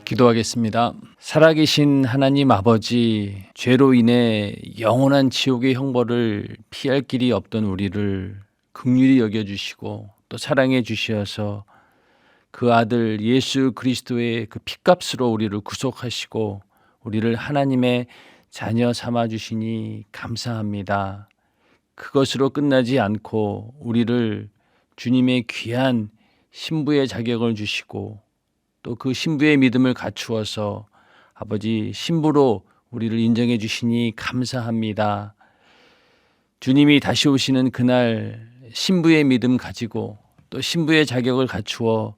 기도하겠습니다. 살아계신 하나님 아버지, 죄로 인해 영원한 지옥의 형벌을 피할 길이 없던 우리를 긍휼히 여겨주시고 또 사랑해 주시어서 그 아들 예수 그리스도의 그 핏값으로 우리를 구속하시고 우리를 하나님의 자녀 삼아 주시니 감사합니다. 그것으로 끝나지 않고 우리를 주님의 귀한 신부의 자격을 주시고 또 그 신부의 믿음을 갖추어서 아버지 신부로 우리를 인정해 주시니 감사합니다. 주님이 다시 오시는 그날 신부의 믿음 가지고 또 신부의 자격을 갖추어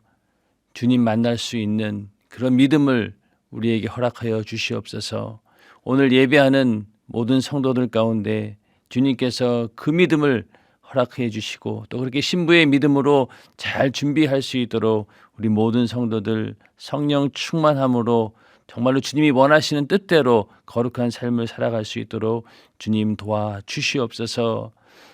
주님 만날 수 있는 그런 믿음을 우리에게 허락하여 주시옵소서. 오늘 예배하는 모든 성도들 가운데 주님께서 그 믿음을 허락해 주시고 또 그렇게 신부의 믿음으로 잘 준비할 수 있도록 우리 모든 성도들 성령 충만함으로 정말로 주님이 원하시는 뜻대로 거룩한 삶을 살아갈 수 있도록 주님 도와 주시옵소서.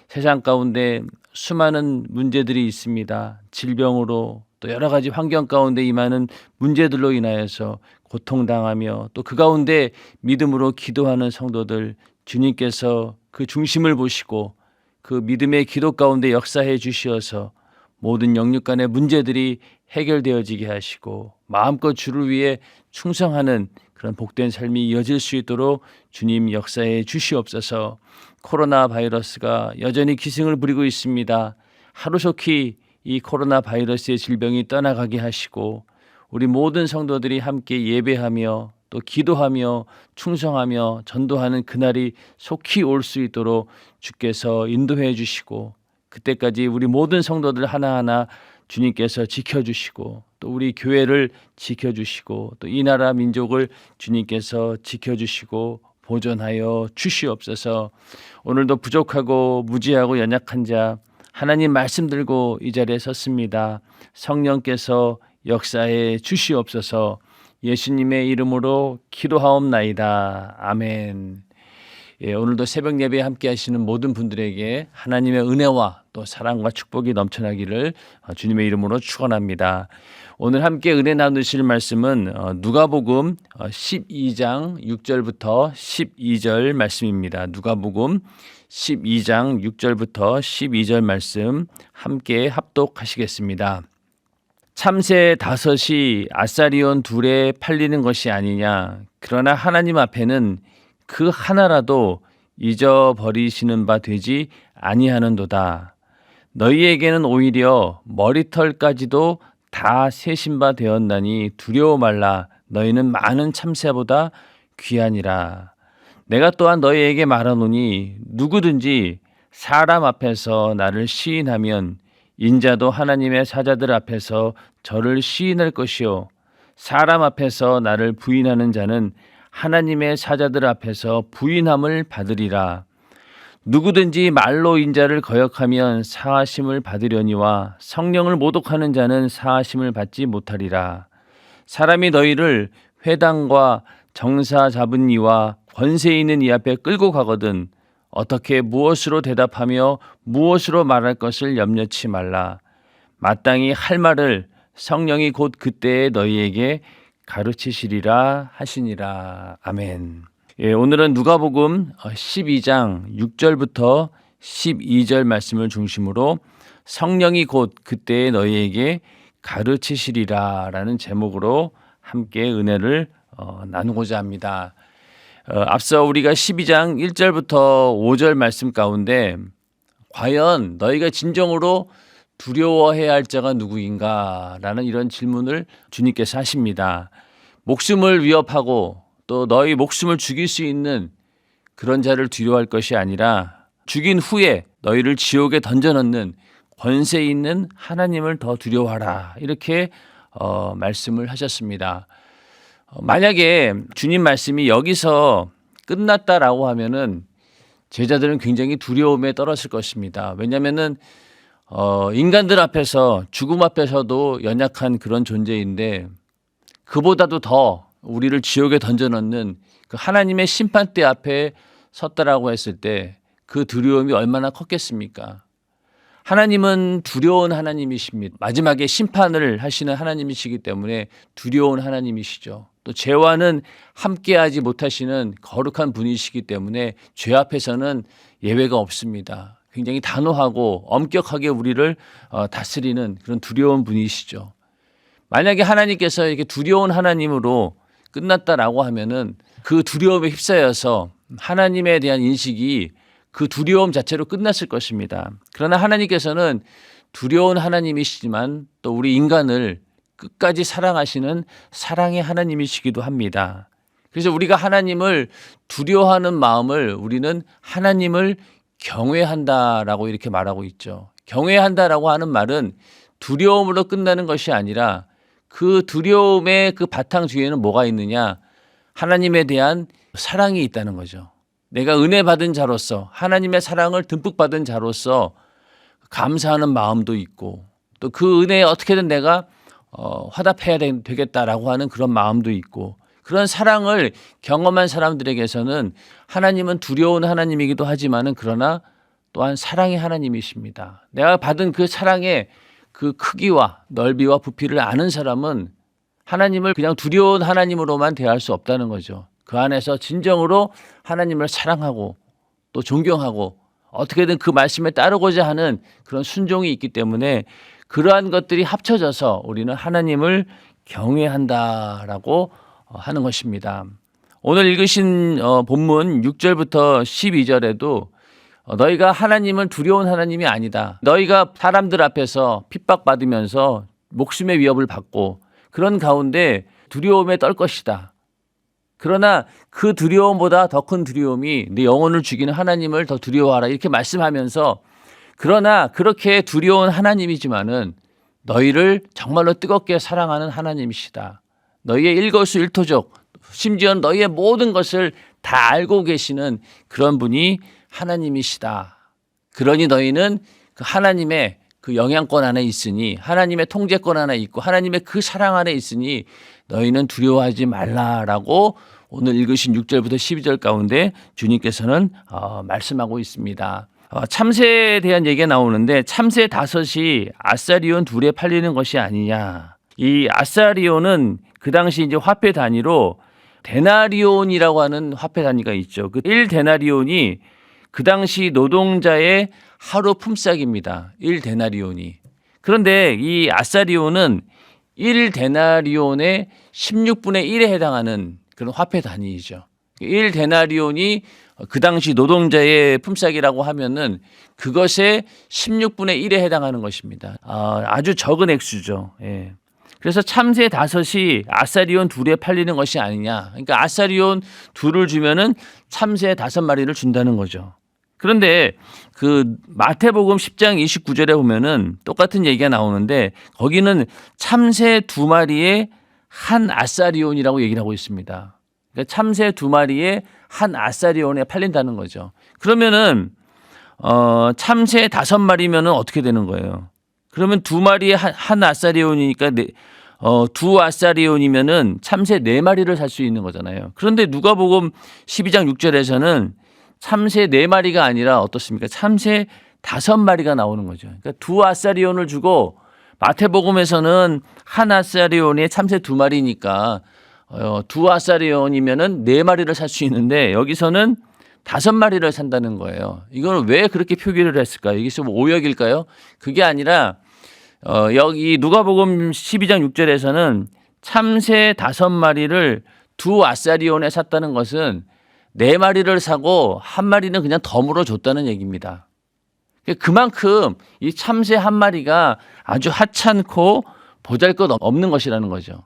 세상 가운데 수많은 문제들이 있습니다. 질병으로 또 여러 가지 환경 가운데 임하는 문제들로 인하여서 고통당하며 또 그 가운데 믿음으로 기도하는 성도들 주님께서 그 중심을 보시고 그 믿음의 기도 가운데 역사해 주시어서 모든 영육 간의 문제들이 해결되어지게 하시고 마음껏 주를 위해 충성하는 그런 복된 삶이 이어질 수 있도록 주님 역사해 주시옵소서. 코로나 바이러스가 여전히 기승을 부리고 있습니다. 하루속히 이 코로나 바이러스의 질병이 떠나가게 하시고 우리 모든 성도들이 함께 예배하며 또 기도하며 충성하며 전도하는 그날이 속히 올 수 있도록 주께서 인도해 주시고 그때까지 우리 모든 성도들 하나하나 주님께서 지켜주시고 또 우리 교회를 지켜주시고 또 이 나라 민족을 주님께서 지켜주시고 보존하여 주시옵소서. 오늘도 부족하고 무지하고 연약한 자 하나님 말씀 들고 이 자리에 섰습니다. 성령께서 역사해 주시옵소서. 예수님의 이름으로 기도하옵나이다. 아멘. 오늘도 새벽 예배에 함께 하시는 모든 분들에게 하나님의 은혜와 또 사랑과 축복이 넘쳐나기를 주님의 이름으로 축원합니다. 오늘 함께 은혜 나누실 말씀은 누가복음 12장 6절부터 12절 말씀입니다. 누가복음 12장 6절부터 12절 말씀 함께 합독하시겠습니다. 참새 5이 아사리온 2에 팔리는 것이 아니냐. 그러나 하나님 앞에는 그 하나라도 잊어버리시는 바 되지 아니하는도다. 너희에게는 오히려 머리털까지도 다 세신 바 되었나니 두려워 말라. 너희는 많은 참새보다 귀하니라. 내가 또한 너희에게 말하노니 누구든지 사람 앞에서 나를 시인하면 인자도 하나님의 사자들 앞에서 저를 시인할 것이요 사람 앞에서 나를 부인하는 자는 하나님의 사자들 앞에서 부인함을 받으리라. 누구든지 말로 인자를 거역하면 사하심을 받으려니와 성령을 모독하는 자는 사하심을 받지 못하리라. 사람이 너희를 회당과 정사 잡은 이와 권세 있는 이 앞에 끌고 가거든 어떻게 무엇으로 대답하며 무엇으로 말할 것을 염려치 말라. 마땅히 할 말을 성령이 곧 그때에 너희에게 가르치시리라 하시니라. 아멘. 오늘은 누가복음 12장 6절부터 12절 말씀을 중심으로 성령이 곧 그때에 너희에게 가르치시리라 라는 제목으로 함께 은혜를 나누고자 합니다. 앞서 우리가 12장 1절부터 5절 말씀 가운데 과연 너희가 진정으로 두려워해야 할 자가 누구인가 라는 이런 질문을 주님께서 하십니다. 목숨을 위협하고 또 너희 목숨을 죽일 수 있는 그런 자를 두려워할 것이 아니라 죽인 후에 너희를 지옥에 던져넣는 권세 있는 하나님을 더 두려워하라 이렇게 말씀을 하셨습니다. 만약에 주님 말씀이 여기서 끝났다라고 하면은 제자들은 굉장히 두려움에 떨었을 것입니다. 왜냐하면은 인간들 앞에서 죽음 앞에서도 연약한 그런 존재인데 그보다도 더 우리를 지옥에 던져넣는 그 하나님의 심판대 앞에 섰다라고 했을 때 그 두려움이 얼마나 컸겠습니까? 하나님은 두려운 하나님이십니다. 마지막에 심판을 하시는 하나님이시기 때문에 두려운 하나님이시죠. 또 죄와는 함께하지 못하시는 거룩한 분이시기 때문에 죄 앞에서는 예외가 없습니다. 굉장히 단호하고 엄격하게 우리를 다스리는 그런 두려운 분이시죠. 만약에 하나님께서 이렇게 두려운 하나님으로 끝났다라고 하면은 그 두려움에 휩싸여서 하나님에 대한 인식이 그 두려움 자체로 끝났을 것입니다. 그러나 하나님께서는 두려운 하나님이시지만 또 우리 인간을 끝까지 사랑하시는 사랑의 하나님이시기도 합니다. 그래서 우리가 하나님을 두려워하는 마음을 우리는 하나님을 경외한다라고 이렇게 말하고 있죠. 경외한다라고 하는 말은 두려움으로 끝나는 것이 아니라 그 두려움의 그 바탕 뒤에는 뭐가 있느냐? 하나님에 대한 사랑이 있다는 거죠. 내가 은혜 받은 자로서 하나님의 사랑을 듬뿍 받은 자로서 감사하는 마음도 있고 또 그 은혜에 어떻게든 내가 화답해야 되겠다라고 하는 그런 마음도 있고 그런 사랑을 경험한 사람들에게서는 하나님은 두려운 하나님이기도 하지만은 그러나 또한 사랑의 하나님이십니다. 내가 받은 그 사랑의 그 크기와 넓이와 부피를 아는 사람은 하나님을 그냥 두려운 하나님으로만 대할 수 없다는 거죠. 그 안에서 진정으로 하나님을 사랑하고 또 존경하고 어떻게든 그 말씀에 따르고자 하는 그런 순종이 있기 때문에 그러한 것들이 합쳐져서 우리는 하나님을 경외한다라고 하는 것입니다. 오늘 읽으신 본문 6절부터 12절에도 너희가 하나님은 두려운 하나님이 아니다. 너희가 사람들 앞에서 핍박받으면서 목숨의 위협을 받고 그런 가운데 두려움에 떨 것이다. 그러나 그 두려움보다 더 큰 두려움이 네 영혼을 죽이는 하나님을 더 두려워하라 이렇게 말씀하면서 그러나 그렇게 두려운 하나님이지만은 너희를 정말로 뜨겁게 사랑하는 하나님이시다. 너희의 일거수일투족 심지어 너희의 모든 것을 다 알고 계시는 그런 분이 하나님이시다. 그러니 너희는 그 하나님의 그 영향권 안에 있으니 하나님의 통제권 안에 있고 하나님의 그 사랑 안에 있으니 너희는 두려워하지 말라라고 오늘 읽으신 6절부터 12절 가운데 주님께서는 말씀하고 있습니다. 참새에 대한 얘기가 나오는데 참새 5이 아사리온 2에 팔리는 것이 아니냐. 이 아사리온은 그 당시 이제 화폐 단위로 데나리온이라고 하는 화폐 단위가 있죠. 그 1데나리온이 그 당시 노동자의 하루 품삯입니다. 1데나리온이. 그런데 이 아사리온은 1데나리온의 16분의 1에 해당하는 그런 화폐 단위이죠. 1데나리온이 그 당시 노동자의 품삯이라고 하면은 그것의 16분의 1에 해당하는 것입니다. 아주 적은 액수죠. 예. 그래서 참새 5이 아사리온 2에 팔리는 것이 아니냐. 그러니까 아사리온 2를 주면은 참새 5마리를 준다는 거죠. 그런데 그 마태복음 10장 29절에 보면은 똑같은 얘기가 나오는데 거기는 참새 2마리에 한 아사리온이라고 얘기를 하고 있습니다. 그러니까 참새 2마리에 한 아사리온에 팔린다는 거죠. 그러면은 참새 5마리면은 어떻게 되는 거예요? 그러면 2마리에 한 아사리온이니까 2 아사리온이면은 참새 4마리를 살 수 있는 거잖아요. 그런데 누가복음 12장 6절에서는 참새 4마리가 아니라 어떻습니까? 참새 5마리가 나오는 거죠. 그러니까 2 아사리온을 주고 마태복음에서는 한 아사리온에 참새 2마리니까 2 아사리온이면은 4마리를 살 수 있는데 여기서는 5마리를 산다는 거예요. 이거는 왜 그렇게 표기를 했을까요? 이게 좀 오역일까요? 그게 아니라 여기 누가복음 12장 6절에서는 참새 5마리를 2 아사리온에 샀다는 것은 4마리를 사고 1마리는 그냥 덤으로 줬다는 얘기입니다. 그만큼 이 참새 1마리가 아주 하찮고 보잘것없는 것이라는 거죠.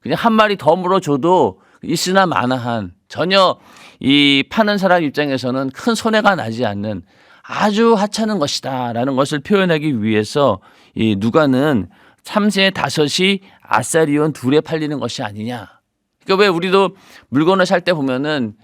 그냥 1마리 덤으로 줘도 있으나 마나한 전혀 이 파는 사람 입장에서는 큰 손해가 나지 않는 아주 하찮은 것이다라는 것을 표현하기 위해서 이 누가는 참새 5이 아사리온 2에 팔리는 것이 아니냐. 그러니까 왜 우리도 물건을 살 때 보면은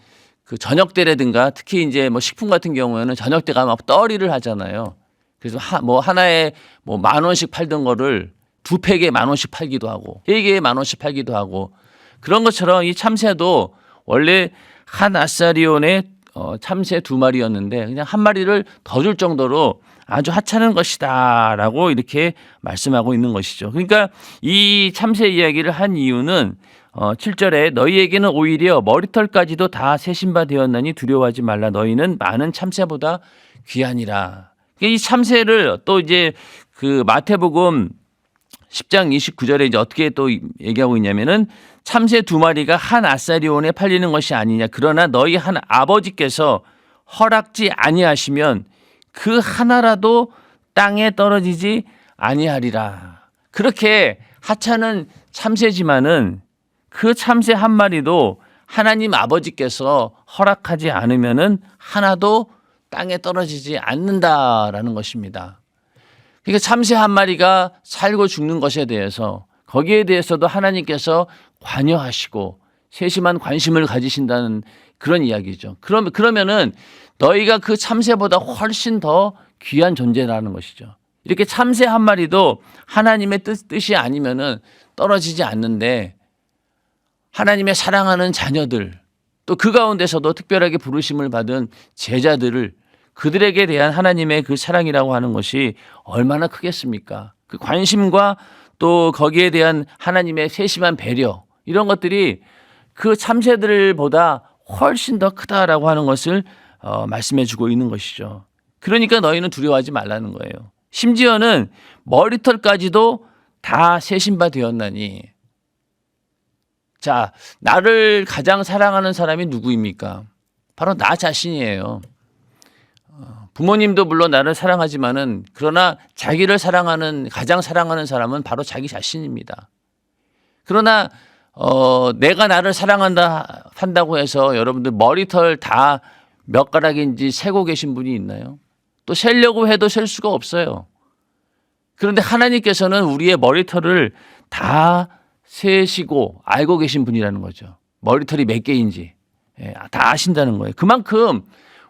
그 저녁 때라든가 특히 이제 뭐 식품 같은 경우에는 저녁 때 가면 떨이를 하잖아요. 그래서 하나에 10,000원씩 팔던 거를 2팩에 10,000원씩 팔기도 하고 3개에 10,000원씩 팔기도 하고 그런 것처럼 이 참새도 원래 한 아사리온에 참새 2마리였는데 그냥 1마리를 더 줄 정도로 아주 하찮은 것이다라고 이렇게 말씀하고 있는 것이죠. 그러니까 이 참새 이야기를 한 이유는 7절에 너희에게는 오히려 머리털까지도 다 세신 바 되었나니 두려워하지 말라. 너희는 많은 참새보다 귀하니라. 이 참새를 또 이제 그 마태복음 10장 29절에 이제 어떻게 또 얘기하고 있냐면은 참새 2마리가 한 아사리온에 팔리는 것이 아니냐. 그러나 너희 한 아버지께서 허락지 아니하시면 그 하나라도 땅에 떨어지지 아니하리라. 그렇게 하찮은 참새지만은 그 참새 한 마리도 하나님 아버지께서 허락하지 않으면은 하나도 땅에 떨어지지 않는다라는 것입니다. 그러니까 참새 한 마리가 살고 죽는 것에 대해서 거기에 대해서도 하나님께서 관여하시고 세심한 관심을 가지신다는 그런 이야기죠. 그러면은 너희가 그 참새보다 훨씬 더 귀한 존재라는 것이죠. 이렇게 참새 한 마리도 하나님의 뜻이 아니면은 떨어지지 않는데 하나님의 사랑하는 자녀들 또 그 가운데서도 특별하게 부르심을 받은 제자들을 그들에게 대한 하나님의 그 사랑이라고 하는 것이 얼마나 크겠습니까? 그 관심과 또 거기에 대한 하나님의 세심한 배려 이런 것들이 그 참새들보다 훨씬 더 크다라고 하는 것을 말씀해 주고 있는 것이죠. 그러니까 너희는 두려워하지 말라는 거예요. 심지어는 머리털까지도 다 세신 바 되었나니. 자, 나를 가장 사랑하는 사람이 누구입니까? 바로 나 자신이에요. 부모님도 물론 나를 사랑하지만은 그러나 자기를 가장 사랑하는 사람은 바로 자기 자신입니다. 그러나 내가 나를 한다고 해서 여러분들 머리털 다 몇 가락인지 세고 계신 분이 있나요? 또 세려고 해도 셀 수가 없어요. 그런데 하나님께서는 우리의 머리털을 다 세시고 알고 계신 분이라는 거죠. 머리털이 몇 개인지 다 아신다는 거예요. 그만큼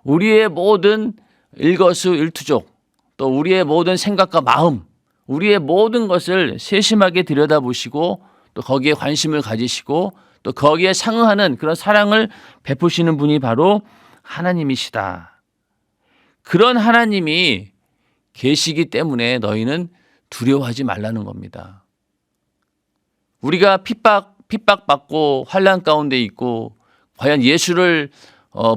우리의 모든 일거수일투족 또 우리의 모든 생각과 마음 우리의 모든 것을 세심하게 들여다보시고 또 거기에 관심을 가지시고 또 거기에 상응하는 그런 사랑을 베푸시는 분이 바로 하나님이시다. 그런 하나님이 계시기 때문에 너희는 두려워하지 말라는 겁니다. 우리가 핍박받고 환난 가운데 있고 과연 예수를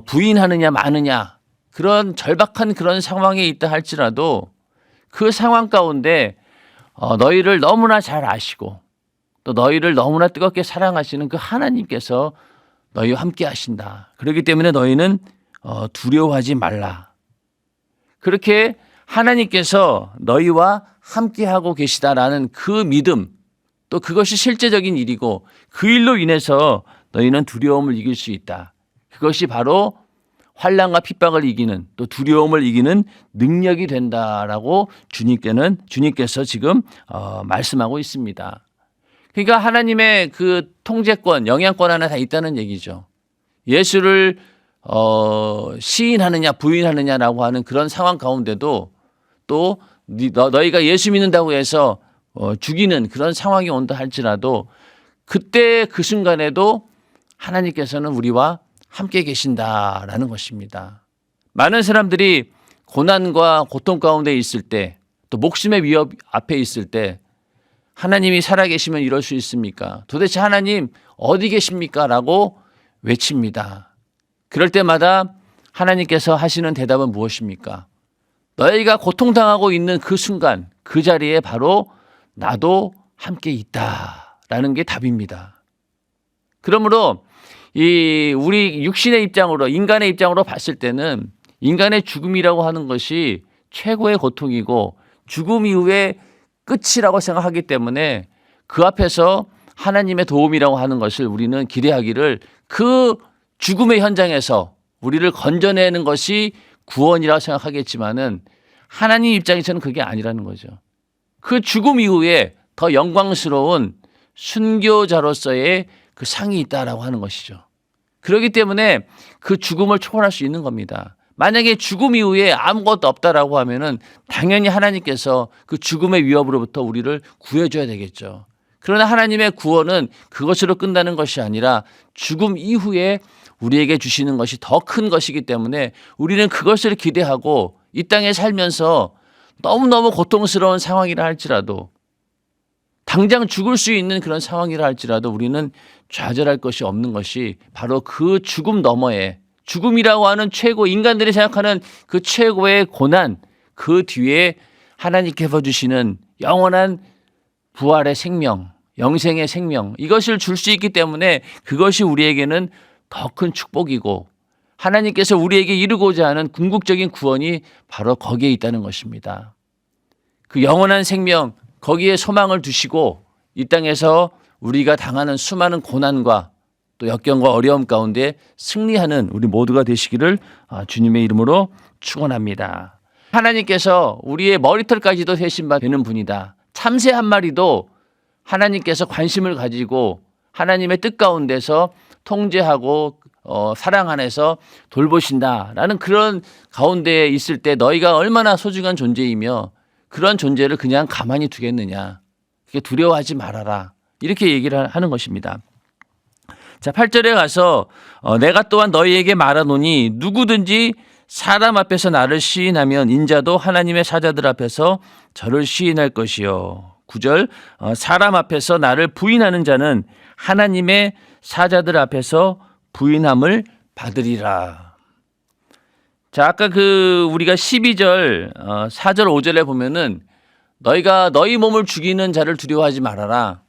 부인하느냐 마느냐 그런 절박한 그런 상황에 있다 할지라도 그 상황 가운데 너희를 너무나 잘 아시고 또 너희를 너무나 뜨겁게 사랑하시는 그 하나님께서 너희와 함께 하신다. 그렇기 때문에 너희는 두려워하지 말라. 그렇게 하나님께서 너희와 함께하고 계시다라는 그 믿음 또 그것이 실제적인 일이고 그 일로 인해서 너희는 두려움을 이길 수 있다. 그것이 바로 환난과 핍박을 이기는 또 두려움을 이기는 능력이 된다라고 주님께서 지금 말씀하고 있습니다. 그러니까 하나님의 그 통제권, 영향권 하나 다 있다는 얘기죠. 예수를 시인하느냐 부인하느냐라고 하는 그런 상황 가운데도 또 너희가 예수 믿는다고 해서 죽이는 그런 상황이 온다 할지라도 그때 그 순간에도 하나님께서는 우리와 함께 계신다라는 것입니다. 많은 사람들이 고난과 고통 가운데 있을 때 또 목숨의 위협 앞에 있을 때 하나님이 살아계시면 이럴 수 있습니까? 도대체 하나님 어디 계십니까? 라고 외칩니다. 그럴 때마다 하나님께서 하시는 대답은 무엇입니까? 너희가 고통당하고 있는 그 순간 그 자리에 바로 나도 함께 있다라는 게 답입니다. 그러므로 우리 육신의 입장으로 인간의 입장으로 봤을 때는 인간의 죽음이라고 하는 것이 최고의 고통이고 죽음 이후의 끝이라고 생각하기 때문에 그 앞에서 하나님의 도움이라고 하는 것을 우리는 기대하기를 그 죽음의 현장에서 우리를 건져내는 것이 구원이라고 생각하겠지만은 하나님 입장에서는 그게 아니라는 거죠. 그 죽음 이후에 더 영광스러운 순교자로서의 그 상이 있다라고 하는 것이죠. 그렇기 때문에 그 죽음을 초월할 수 있는 겁니다. 만약에 죽음 이후에 아무것도 없다라고 하면은 당연히 하나님께서 그 죽음의 위협으로부터 우리를 구해줘야 되겠죠. 그러나 하나님의 구원은 그것으로 끝나는 것이 아니라 죽음 이후에 우리에게 주시는 것이 더 큰 것이기 때문에 우리는 그것을 기대하고 이 땅에 살면서 너무너무 고통스러운 상황이라 할지라도, 당장 죽을 수 있는 그런 상황이라 할지라도 우리는 좌절할 것이 없는 것이 바로 그 죽음 너머에, 죽음이라고 하는 최고, 인간들이 생각하는 그 최고의 고난, 그 뒤에 하나님께서 주시는 영원한 부활의 생명, 영생의 생명, 이것을 줄 수 있기 때문에 그것이 우리에게는 더 큰 축복이고, 하나님께서 우리에게 이루고자 하는 궁극적인 구원이 바로 거기에 있다는 것입니다. 그 영원한 생명, 거기에 소망을 두시고 이 땅에서 우리가 당하는 수많은 고난과 또 역경과 어려움 가운데 승리하는 우리 모두가 되시기를 주님의 이름으로 축원합니다. 하나님께서 우리의 머리털까지도 대신받는 분이다. 참새 한 마리도 하나님께서 관심을 가지고 하나님의 뜻 가운데서 통제하고 사랑 안에서 돌보신다라는 그런 가운데에 있을 때 너희가 얼마나 소중한 존재이며 그런 존재를 그냥 가만히 두겠느냐. 두려워하지 말아라. 이렇게 얘기를 하는 것입니다. 자, 8절에 가서 내가 또한 너희에게 말하노니 누구든지 사람 앞에서 나를 시인하면 인자도 하나님의 사자들 앞에서 저를 시인할 것이요. 9절 사람 앞에서 나를 부인하는 자는 하나님의 사자들 앞에서 부인함을 받으리라. 자, 아까 우리가 12절, 4절, 5절에 보면은 너희가 너희 몸을 죽이는 자를 두려워하지 말아라.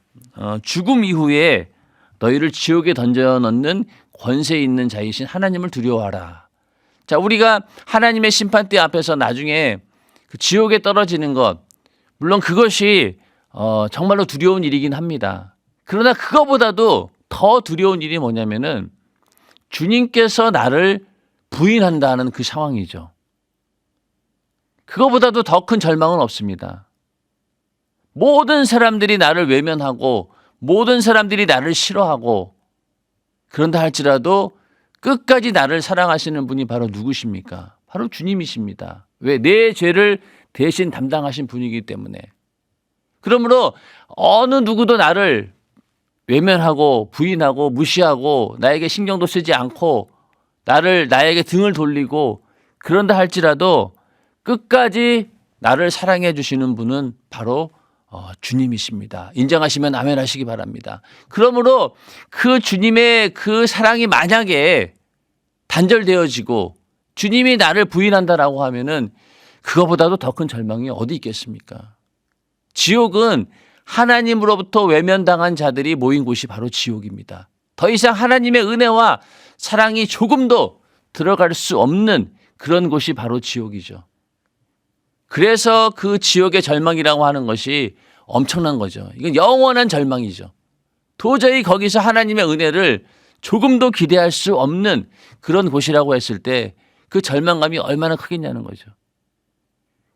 죽음 이후에 너희를 지옥에 던져 넣는 권세 있는 자이신 하나님을 두려워하라. 자, 우리가 하나님의 심판대 앞에서 나중에 그 지옥에 떨어지는 것, 물론 그것이 정말로 두려운 일이긴 합니다. 그러나 그거보다도 더 두려운 일이 뭐냐면은 주님께서 나를 부인한다는 그 상황이죠. 그거보다도 더 큰 절망은 없습니다. 모든 사람들이 나를 외면하고 모든 사람들이 나를 싫어하고 그런다 할지라도 끝까지 나를 사랑하시는 분이 바로 누구십니까? 바로 주님이십니다. 왜? 내 죄를 대신 담당하신 분이기 때문에. 그러므로 어느 누구도 나를 외면하고 부인하고 무시하고 나에게 신경도 쓰지 않고 나에게 등을 돌리고 그런다 할지라도 끝까지 나를 사랑해 주시는 분은 바로 주님이십니다. 인정하시면 아멘 하시기 바랍니다. 그러므로 그 주님의 그 사랑이 만약에 단절되어지고 주님이 나를 부인한다라고 하면은 그거보다도 더 큰 절망이 어디 있겠습니까? 지옥은 하나님으로부터 외면당한 자들이 모인 곳이 바로 지옥입니다. 더 이상 하나님의 은혜와 사랑이 조금도 들어갈 수 없는 그런 곳이 바로 지옥이죠. 그래서 그 지옥의 절망이라고 하는 것이 엄청난 거죠. 이건 영원한 절망이죠. 도저히 거기서 하나님의 은혜를 조금도 기대할 수 없는 그런 곳이라고 했을 때 그 절망감이 얼마나 크겠냐는 거죠.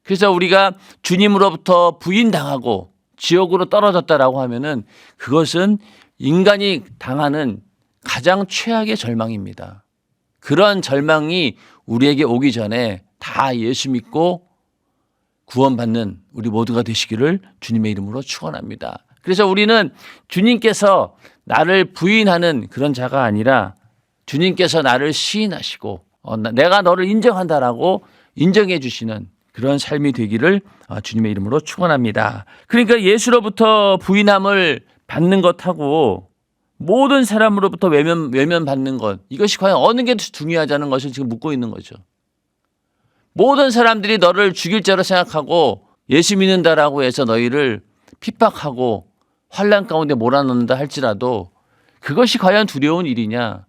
그래서 우리가 주님으로부터 부인당하고 지옥으로 떨어졌다라고 하면은 그것은 인간이 당하는 가장 최악의 절망입니다. 그런 절망이 우리에게 오기 전에 다 예수 믿고 구원받는 우리 모두가 되시기를 주님의 이름으로 축원합니다. 그래서 우리는 주님께서 나를 부인하는 그런 자가 아니라 주님께서 나를 시인하시고 내가 너를 인정한다라고 인정해 주시는 그런 삶이 되기를 주님의 이름으로 축원합니다. 그러니까 예수로부터 부인함을 받는 것하고 모든 사람으로부터 외면받는 것, 이것이 과연 어느 게 중요하다는 것을 지금 묻고 있는 거죠. 모든 사람들이 너를 죽일 자로 생각하고 예수 믿는다라고 해서 너희를 핍박하고 환난 가운데 몰아넣는다 할지라도 그것이 과연 두려운 일이냐?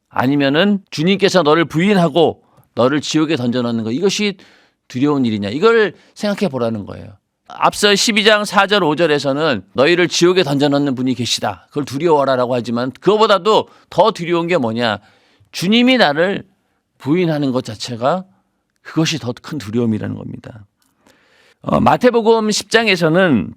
아니면은 주님께서 너를 부인하고 너를 지옥에 던져넣는 것, 이것이 두려운 일이냐? 이걸 생각해 보라는 거예요. 앞서 12장 4절 5절에서는 너희를 지옥에 던져넣는 분이 계시다. 그걸 두려워하라라고 하지만 그거보다도 더 두려운 게 뭐냐? 주님이 나를 부인하는 것 자체가 그것이 더 큰 두려움이라는 겁니다. 마태복음 10장에서는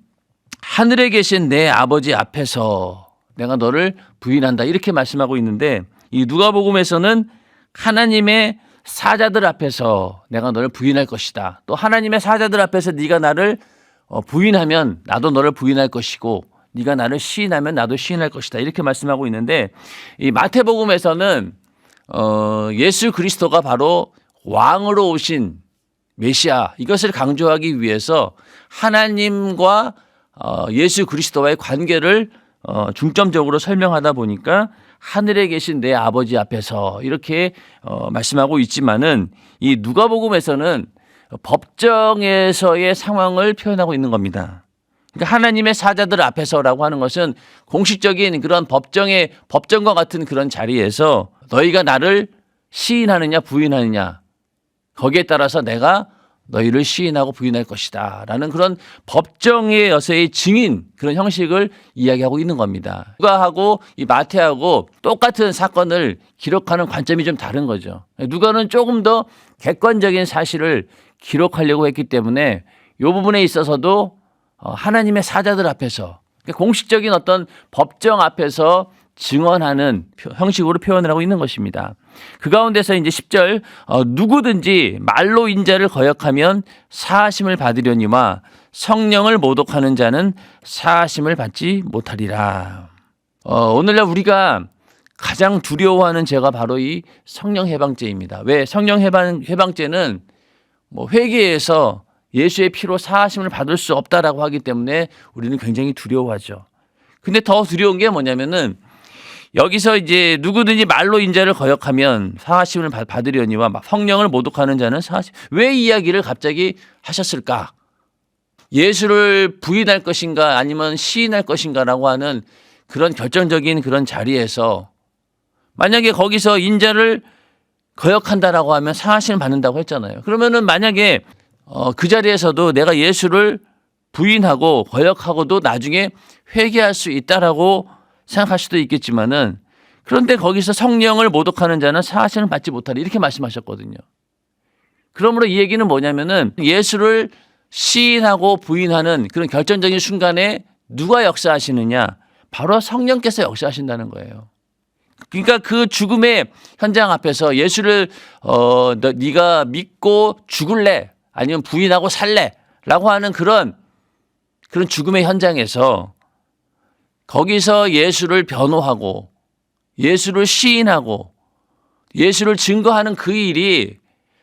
하늘에 계신 내 아버지 앞에서 내가 너를 부인한다 이렇게 말씀하고 있는데 이 누가복음에서는 하나님의 사자들 앞에서 내가 너를 부인할 것이다. 또 하나님의 사자들 앞에서 네가 나를 부인하면 나도 너를 부인할 것이고 네가 나를 시인하면 나도 시인할 것이다. 이렇게 말씀하고 있는데 이 마태복음에서는 예수 그리스도가 바로 왕으로 오신 메시아 이것을 강조하기 위해서 하나님과 예수 그리스도와의 관계를 중점적으로 설명하다 보니까 하늘에 계신 내 아버지 앞에서 이렇게 말씀하고 있지만은 이 누가복음에서는 법정에서의 상황을 표현하고 있는 겁니다. 그러니까 하나님의 사자들 앞에서라고 하는 것은 공식적인 그런 법정과 같은 그런 자리에서 너희가 나를 시인하느냐 부인하느냐 거기에 따라서 내가 너희를 시인하고 부인할 것이다 라는 그런 법정에서의 증인 그런 형식을 이야기하고 있는 겁니다. 누가하고 이 마태하고 똑같은 사건을 기록하는 관점이 좀 다른 거죠. 누가는 조금 더 객관적인 사실을 기록하려고 했기 때문에 이 부분에 있어서도 하나님의 사자들 앞에서 공식적인 어떤 법정 앞에서 증언하는 형식으로 표현을 하고 있는 것입니다. 그 가운데서 이제 10절 누구든지 말로 인자를 거역하면 사하심을 받으려니와 성령을 모독하는 자는 사하심을 받지 못하리라. 오늘날 우리가 가장 두려워하는 죄가 바로 이 성령 해방죄입니다. 왜? 성령 해방죄는 회개에서 예수의 피로 사하심을 받을 수 없다라고 하기 때문에 우리는 굉장히 두려워하죠. 근데 더 두려운 게 뭐냐면은 여기서 이제 누구든지 말로 인자를 거역하면 사하심을 받으려니와 성령을 모독하는 자는 사하심. 왜 이 이야기를 갑자기 하셨을까? 예수를 부인할 것인가 아니면 시인할 것인가라고 하는 그런 결정적인 그런 자리에서 만약에 거기서 인자를 거역한다라고 하면 사하심을 받는다고 했잖아요. 그러면은 만약에 그 자리에서도 내가 예수를 부인하고 거역하고도 나중에 회개할 수 있다라고 생각할 수도 있겠지만은 그런데 거기서 성령을 모독하는 자는 사하심을 받지 못하리 이렇게 말씀하셨거든요. 그러므로 이 얘기는 뭐냐면은 예수를 시인하고 부인하는 그런 결정적인 순간에 누가 역사하시느냐? 바로 성령께서 역사하신다는 거예요. 그러니까 그 죽음의 현장 앞에서 예수를 네가 믿고 죽을래? 아니면 부인하고 살래? 라고 하는 그런 죽음의 현장에서 거기서 예수를 변호하고 예수를 시인하고 예수를 증거하는 그 일이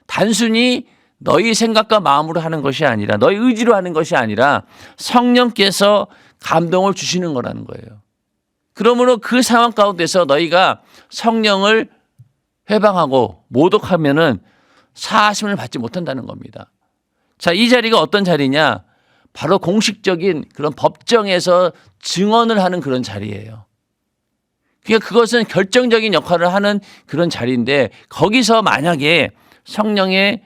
단순히 너희 생각과 마음으로 하는 것이 아니라 너희 의지로 하는 것이 아니라 성령께서 감동을 주시는 거라는 거예요. 그러므로 그 상황 가운데서 너희가 성령을 회방하고 모독하면은 사하심을 받지 못한다는 겁니다. 자, 이 자리가 어떤 자리냐? 바로 공식적인 그런 법정에서 증언을 하는 그런 자리예요. 그러니까 그것은 결정적인 역할을 하는 그런 자리인데 거기서 만약에 성령의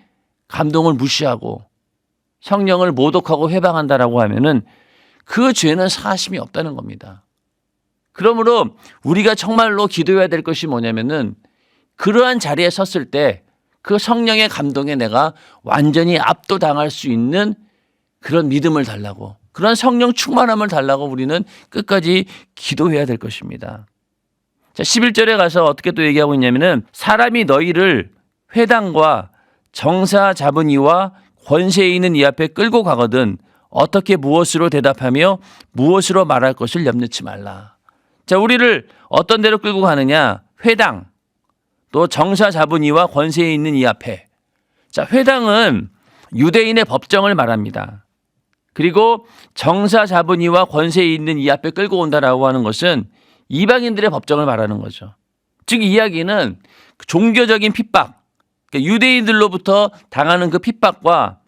감동을 무시하고 성령을 모독하고 회방한다라고 하면은 그 죄는 사하심이 없다는 겁니다. 그러므로 우리가 정말로 기도해야 될 것이 뭐냐면은 그러한 자리에 섰을 때 그 성령의 감동에 내가 완전히 압도당할 수 있는 그런 믿음을 달라고 그런 성령 충만함을 달라고 우리는 끝까지 기도해야 될 것입니다. 자, 11절에 가서 어떻게 또 얘기하고 있냐면은 사람이 너희를 회당과 정사 잡은 이와 권세 있는 이 앞에 끌고 가거든 어떻게 무엇으로 대답하며 무엇으로 말할 것을 염려치 말라. 자, 우리를 어떤 데로 끌고 가느냐? 회당 또 정사 잡은 이와 권세 있는 이 앞에. 자, 회당은 유대인의 법정을 말합니다. 그리고 정사 잡은 이와 권세 있는 이 앞에 끌고 온다라고 하는 것은 이방인들의 법정을 말하는 거죠. 즉 이 이야기는 종교적인 핍박, 그러니까 유대인들로부터 당하는 그 핍박과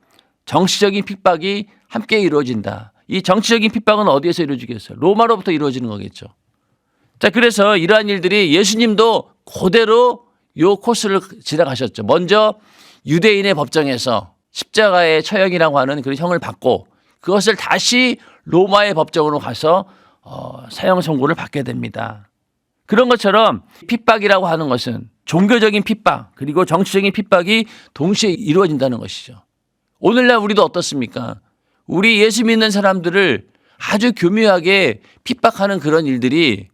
정치적인 핍박이 함께 이루어진다. 이 정치적인 핍박은 어디에서 이루어지겠어요? 로마로부터 이루어지는 거겠죠. 자, 그래서 이러한 일들이 예수님도 그대로 요 코스를 지나가셨죠. 먼저 유대인의 법정에서 십자가의 처형이라고 하는 그런 형을 받고 그것을 다시 로마의 법정으로 가서 사형 선고를 받게 됩니다. 그런 것처럼 핍박이라고 하는 것은 종교적인 핍박 그리고 정치적인 핍박이 동시에 이루어진다는 것이죠. 오늘날 우리도 어떻습니까? 우리 예수 믿는 사람들을 아주 교묘하게 핍박하는 그런 일들이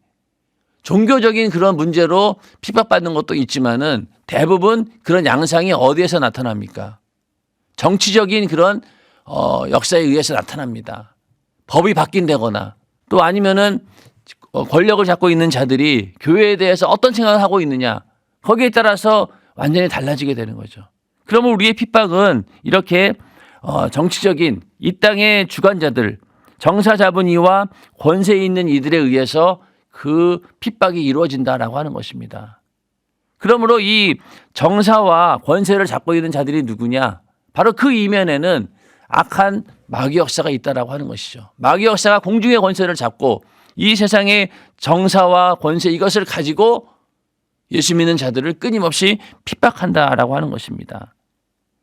종교적인 그런 문제로 핍박받는 것도 있지만은 대부분 그런 양상이 어디에서 나타납니까? 정치적인 그런 역사에 의해서 나타납니다. 법이 바뀐다거나 또 아니면은 권력을 잡고 있는 자들이 교회에 대해서 어떤 생각을 하고 있느냐 거기에 따라서 완전히 달라지게 되는 거죠. 그러면 우리의 핍박은 이렇게 정치적인 이 땅의 주관자들, 정사자분이와 권세에 있는 이들에 의해서 그 핍박이 이루어진다라고 하는 것입니다. 그러므로 이 정사와 권세를 잡고 있는 자들이 누구냐? 바로 그 이면에는 악한 마귀 역사가 있다라고 하는 것이죠. 마귀 역사가 공중의 권세를 잡고 이 세상의 정사와 권세 이것을 가지고 예수 믿는 자들을 끊임없이 핍박한다라고 하는 것입니다.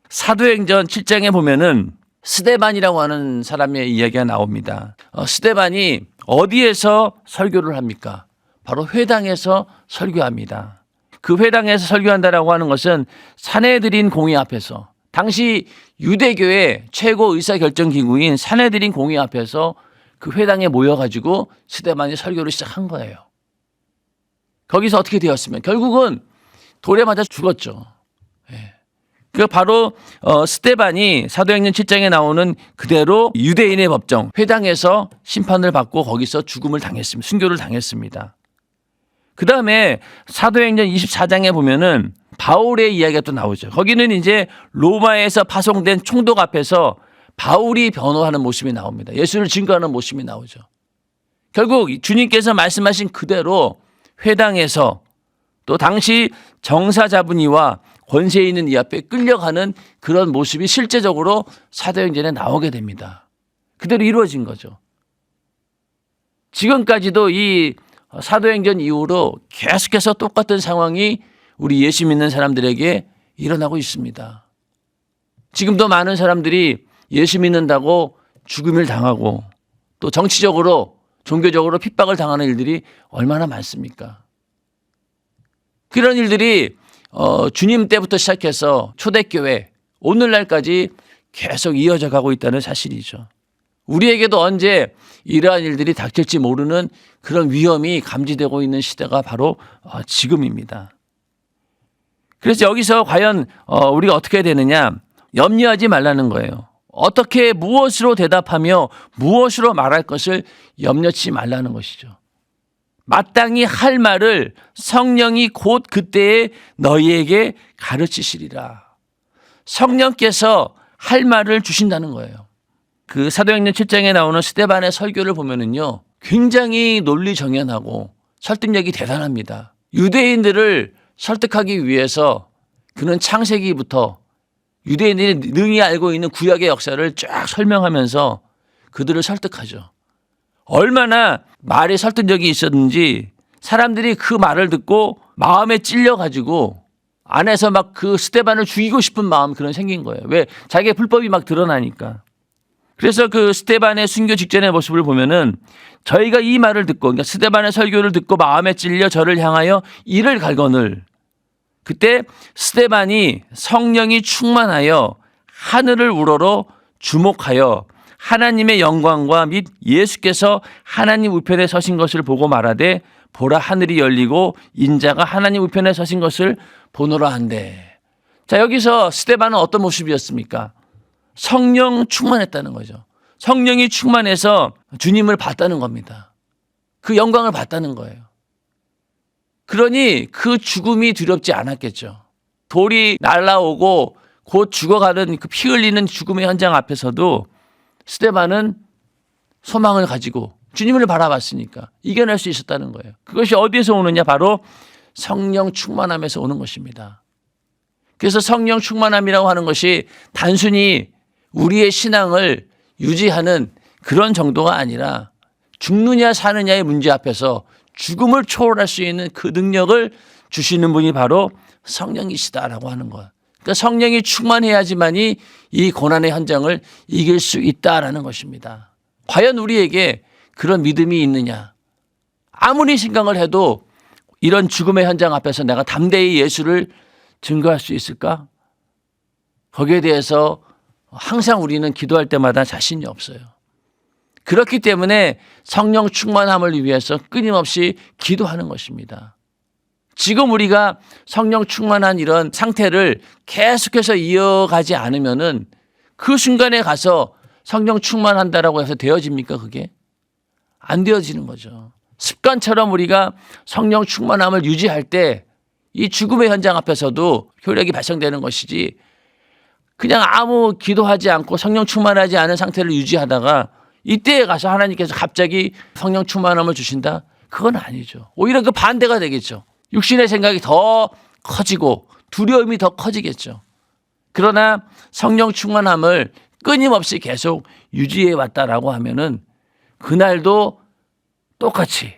사도행전 7장에 보면은 스데반이라고 하는 사람의 이야기가 나옵니다. 스데반이 어디에서 설교를 합니까? 바로 회당에서 설교합니다. 그 회당에서 설교한다라고 하는 것은 산헤드린 공회 앞에서, 당시 유대교의 최고 의사결정기구인 산헤드린 공회 앞에서 그 회당에 모여가지고 스데반이 설교를 시작한 거예요. 거기서 어떻게 되었으면 결국은 돌에 맞아 죽었죠. 그 바로 스데반이 사도행전 7장에 나오는 그대로 유대인의 법정 회당에서 심판을 받고 거기서 죽음을 당했습니다. 순교를 당했습니다. 그 다음에 사도행전 24장에 보면은 바울의 이야기가 또 나오죠. 거기는 이제 로마에서 파송된 총독 앞에서 바울이 변호하는 모습이 나옵니다. 예수를 증거하는 모습이 나오죠. 결국 주님께서 말씀하신 그대로 회당에서 또 당시 정사자분이와 권세에 있는 이 앞에 끌려가는 그런 모습이 실제적으로 사도행전에 나오게 됩니다. 그대로 이루어진 거죠. 지금까지도 이 사도행전 이후로 계속해서 똑같은 상황이 우리 예수 믿는 사람들에게 일어나고 있습니다. 지금도 많은 사람들이 예수 믿는다고 죽음을 당하고 또 정치적으로 종교적으로 핍박을 당하는 일들이 얼마나 많습니까? 그런 일들이 주님 때부터 시작해서 초대교회 오늘날까지 계속 이어져 가고 있다는 사실이죠. 우리에게도 언제 이러한 일들이 닥칠지 모르는 그런 위험이 감지되고 있는 시대가 바로 지금입니다. 그래서 여기서 과연 우리가 어떻게 해야 되느냐? 염려하지 말라는 거예요. 어떻게 무엇으로 대답하며 무엇으로 말할 것을 염려치 말라는 것이죠. 마땅히 할 말을 성령이 곧 그때에 너희에게 가르치시리라. 성령께서 할 말을 주신다는 거예요. 그 사도행전 7장에 나오는 스데반의 설교를 보면은요, 굉장히 논리정연하고 설득력이 대단합니다. 유대인들을 설득하기 위해서 그는 창세기부터 유대인들이 능히 알고 있는 구약의 역사를 쫙 설명하면서 그들을 설득하죠. 얼마나 말에 설득력이 있었는지 사람들이 그 말을 듣고 마음에 찔려가지고 안에서 막 그 스데반을 죽이고 싶은 마음 그런 생긴 거예요. 왜? 자기의 불법이 막 드러나니까. 그래서 그 스데반의 순교 직전의 모습을 보면은 저희가 이 말을 듣고, 그러니까 스데반의 설교를 듣고 마음에 찔려 저를 향하여 이를 갈거늘. 그때 스데반이 성령이 충만하여 하늘을 우러러 주목하여 하나님의 영광과 및 예수께서 하나님 우편에 서신 것을 보고 말하되 보라 하늘이 열리고 인자가 하나님 우편에 서신 것을 보노라 한대. 자, 여기서 스데반은 어떤 모습이었습니까? 성령 충만했다는 거죠. 성령이 충만해서 주님을 봤다는 겁니다. 그 영광을 봤다는 거예요. 그러니 그 죽음이 두렵지 않았겠죠. 돌이 날아오고 곧 죽어가는 그 피 흘리는 죽음의 현장 앞에서도 스데반은 소망을 가지고 주님을 바라봤으니까 이겨낼 수 있었다는 거예요. 그것이 어디에서 오느냐? 바로 성령 충만함에서 오는 것입니다. 그래서 성령 충만함이라고 하는 것이 단순히 우리의 신앙을 유지하는 그런 정도가 아니라 죽느냐 사느냐의 문제 앞에서 죽음을 초월할 수 있는 그 능력을 주시는 분이 바로 성령이시다라고 하는 것. 그러니까 성령이 충만해야지만이 이 고난의 현장을 이길 수 있다라는 것입니다. 과연 우리에게 그런 믿음이 있느냐? 아무리 생각을 해도 이런 죽음의 현장 앞에서 내가 담대히 예수를 증거할 수 있을까? 거기에 대해서 항상 우리는 기도할 때마다 자신이 없어요. 그렇기 때문에 성령 충만함을 위해서 끊임없이 기도하는 것입니다. 지금 우리가 성령 충만한 이런 상태를 계속해서 이어가지 않으면은 그 순간에 가서 성령 충만한다라고 해서 되어집니까? 그게 안 되어지는 거죠. 습관처럼 우리가 성령 충만함을 유지할 때 이 죽음의 현장 앞에서도 효력이 발생되는 것이지, 그냥 아무 기도하지 않고 성령 충만하지 않은 상태를 유지하다가 이때에 가서 하나님께서 갑자기 성령 충만함을 주신다? 그건 아니죠. 오히려 그 반대가 되겠죠. 육신의 생각이 더 커지고 두려움이 더 커지겠죠. 그러나 성령 충만함을 끊임없이 계속 유지해 왔다라고 하면은 그날도 똑같이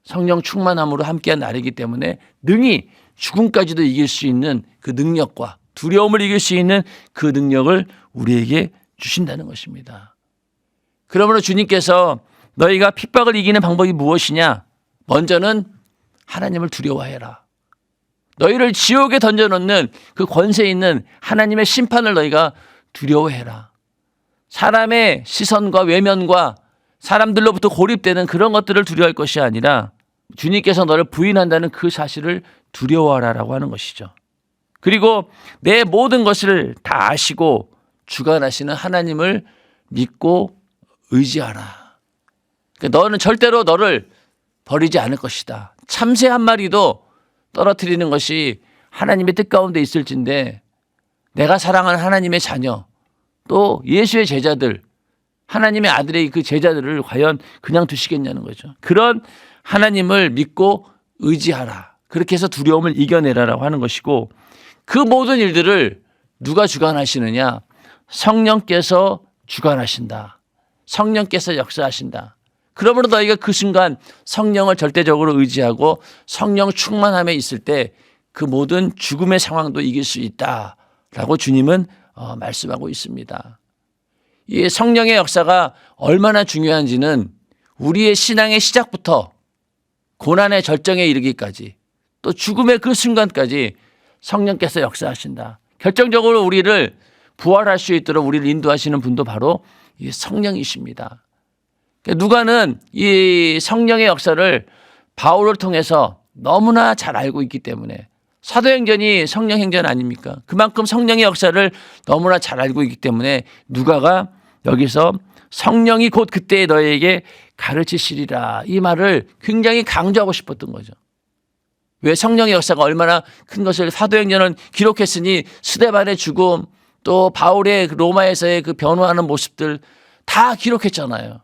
성령 충만함으로 함께한 날이기 때문에 능히 죽음까지도 이길 수 있는 그 능력과 두려움을 이길 수 있는 그 능력을 우리에게 주신다는 것입니다. 그러므로 주님께서 너희가 핍박을 이기는 방법이 무엇이냐? 먼저는 하나님을 두려워해라. 너희를 지옥에 던져놓는 그 권세 있는 하나님의 심판을 너희가 두려워해라. 사람의 시선과 외면과 사람들로부터 고립되는 그런 것들을 두려워할 것이 아니라 주님께서 너를 부인한다는 그 사실을 두려워하라라고 하는 것이죠. 그리고 내 모든 것을 다 아시고 주관하시는 하나님을 믿고 의지하라. 너는 절대로 너를 버리지 않을 것이다. 참새 한 마리도 떨어뜨리는 것이 하나님의 뜻 가운데 있을진데 내가 사랑하는 하나님의 자녀 또 예수의 제자들 하나님의 아들의 그 제자들을 과연 그냥 두시겠냐는 거죠. 그런 하나님을 믿고 의지하라. 그렇게 해서 두려움을 이겨내라라고 하는 것이고 그 모든 일들을 누가 주관하시느냐? 성령께서 주관하신다. 성령께서 역사하신다. 그러므로 너희가 그 순간 성령을 절대적으로 의지하고 성령 충만함에 있을 때 그 모든 죽음의 상황도 이길 수 있다라고 주님은 말씀하고 있습니다. 이 성령의 역사가 얼마나 중요한지는 우리의 신앙의 시작부터 고난의 절정에 이르기까지 또 죽음의 그 순간까지 성령께서 역사하신다. 결정적으로 우리를 부활할 수 있도록 우리를 인도하시는 분도 바로 이 성령이십니다. 누가는 이 성령의 역사를 바울을 통해서 너무나 잘 알고 있기 때문에 사도행전이 성령행전 아닙니까? 그만큼 성령의 역사를 너무나 잘 알고 있기 때문에 누가가 여기서 성령이 곧 그때 너에게 가르치시리라 이 말을 굉장히 강조하고 싶었던 거죠. 왜 성령의 역사가 얼마나 큰 것을 사도행전은 기록했으니 스데반의 죽음 또 바울의 로마에서의 그 변호하는 모습들 다 기록했잖아요.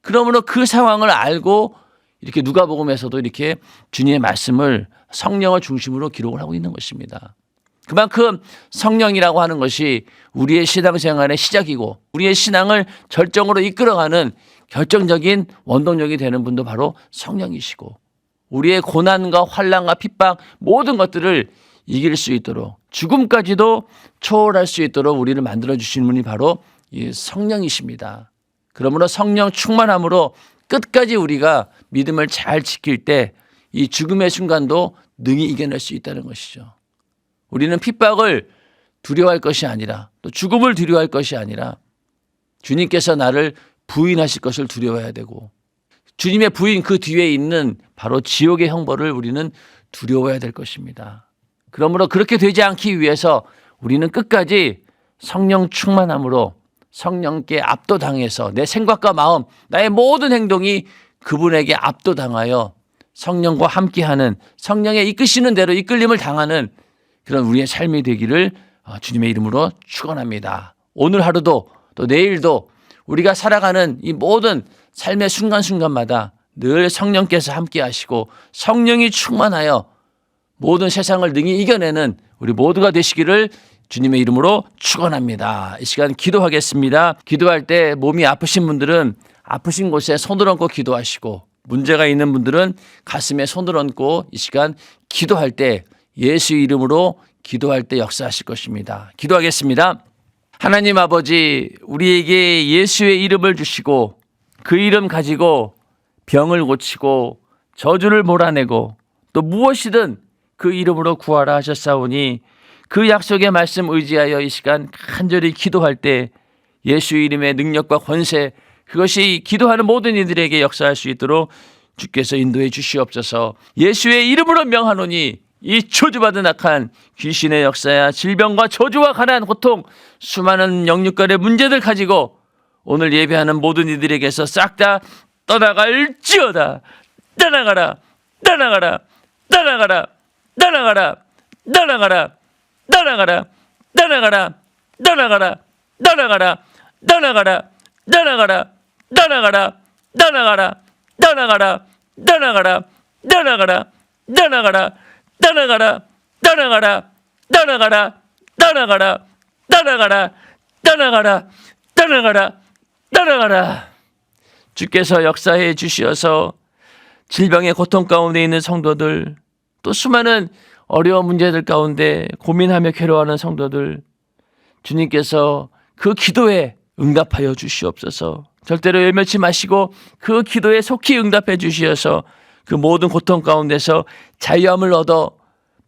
그러므로 그 상황을 알고 이렇게 누가복음에서도 이렇게 주님의 말씀을 성령을 중심으로 기록을 하고 있는 것입니다. 그만큼 성령이라고 하는 것이 우리의 신앙생활의 시작이고 우리의 신앙을 절정으로 이끌어가는 결정적인 원동력이 되는 분도 바로 성령이시고 우리의 고난과 환난과 핍박 모든 것들을 이길 수 있도록 죽음까지도 초월할 수 있도록 우리를 만들어주시는 분이 바로 이 성령이십니다. 그러므로 성령 충만함으로 끝까지 우리가 믿음을 잘 지킬 때 이 죽음의 순간도 능히 이겨낼 수 있다는 것이죠. 우리는 핍박을 두려워할 것이 아니라 또 죽음을 두려워할 것이 아니라 주님께서 나를 부인하실 것을 두려워해야 되고 주님의 부인 그 뒤에 있는 바로 지옥의 형벌을 우리는 두려워해야 될 것입니다. 그러므로 그렇게 되지 않기 위해서 우리는 끝까지 성령 충만함으로 성령께 압도당해서 내 생각과 마음, 나의 모든 행동이 그분에게 압도당하여 성령과 함께하는 성령의 이끄시는 대로 이끌림을 당하는 그런 우리의 삶이 되기를 주님의 이름으로 축원합니다. 오늘 하루도 또 내일도 우리가 살아가는 이 모든 삶의 순간순간마다 늘 성령께서 함께하시고 성령이 충만하여 모든 세상을 능히 이겨내는 우리 모두가 되시기를 주님의 이름으로 축원합니다. 이 시간 기도하겠습니다. 기도할 때 몸이 아프신 분들은 아프신 곳에 손을 얹고 기도하시고 문제가 있는 분들은 가슴에 손을 얹고 이 시간 기도할 때 예수 이름으로 기도할 때 역사하실 것입니다. 기도하겠습니다. 하나님 아버지, 우리에게 예수의 이름을 주시고 그 이름 가지고 병을 고치고 저주를 몰아내고 또 무엇이든 그 이름으로 구하라 하셨사오니 그 약속의 말씀 의지하여 이 시간 간절히 기도할 때 예수 이름의 능력과 권세 그것이 기도하는 모든 이들에게 역사할 수 있도록 주께서 인도해 주시옵소서. 예수의 이름으로 명하노니 이 저주받은 악한 귀신의 역사야 질병과 저주와 가난 고통 수많은 영육간의 문제들 가지고 오늘 예배하는 모든 이들에게서 싹 다 떠나갈지어다. 떠나가라 떠나가라 떠나가라 떠나가라 떠나가라 떠나가라 떠나가라 떠나가라 떠나가라 떠나가라 떠나가라 떠나가라 떠나가라 떠나가라 떠나가라 떠나가라 떠나가라 떠나가라 떠나가라 떠나가라 떠나가라 떠나가라 떠나가라 떠나가라 떠나가라. 주께서 역사해 주시어서 질병의 고통 가운데 있는 성도들, 또 수많은 어려운 문제들 가운데 고민하며 괴로워하는 성도들, 주님께서 그 기도에 응답하여 주시옵소서. 절대로 열멸치 마시고 그 기도에 속히 응답해 주시어서 그 모든 고통 가운데서 자유함을 얻어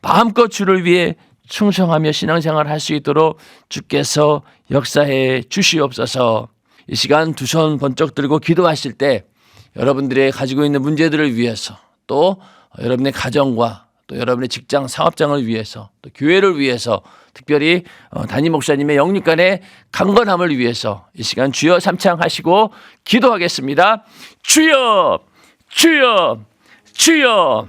마음껏 주를 위해 충성하며 신앙생활을 할 수 있도록 주께서 역사해 주시옵소서. 이 시간 두 손 번쩍 들고 기도하실 때 여러분들의 가지고 있는 문제들을 위해서, 또 여러분의 가정과 또 여러분의 직장 사업장을 위해서, 또 교회를 위해서, 특별히 담임 목사님의 영육간의 강건함을 위해서 이 시간 주여 삼창하시고 기도하겠습니다. 주여 주여 주여.